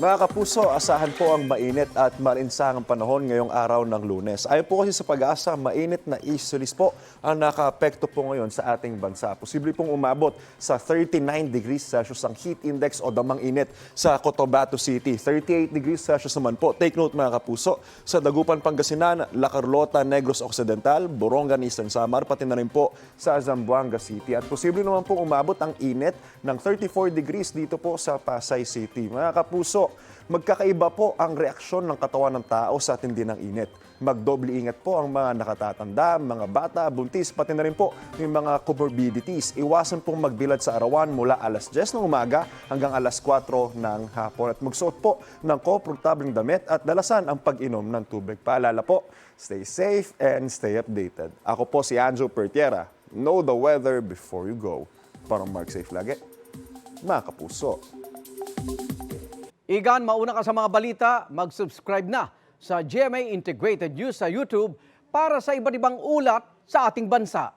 Mga kapuso, asahan po ang mainit at malinsangang panahon ngayong araw ng Lunes. Ayon po kasi sa Pag-asa, mainit na easterlies po ang nakaapekto po ngayon sa ating bansa. Posible pong umabot sa 39 degrees Celsius ang heat index o damang init sa Cotabato City. 38 degrees Celsius naman po. Take note mga kapuso, sa Dagupan, Pangasinan, La Carlota, Negros Occidental, Borongan, Eastern Samar, pati na rin po sa Zamboanga City. At posible naman pong umabot ang init ng 34 degrees dito po sa Pasay City. Mga kapuso, magkakaiba po ang reaksyon ng katawan ng tao sa tindi ng init. Magdoble ingat po ang mga nakatatanda, mga bata, buntis, pati na rin po yung mga comorbidities. Iwasan pong magbilad sa arawan mula alas 10 ng umaga hanggang alas 4 ng hapon. At magsuot po ng komportableng damit at dalasan ang pag-inom ng tubig. Paalala po, stay safe and stay updated. Ako po si Anjo Pertiera. Know the weather before you go. Para Mark Safe lagi, mga kapuso. Igan, mauna ka sa mga balita, mag-subscribe na sa GMA Integrated News sa YouTube para sa iba't ibang ulat sa ating bansa.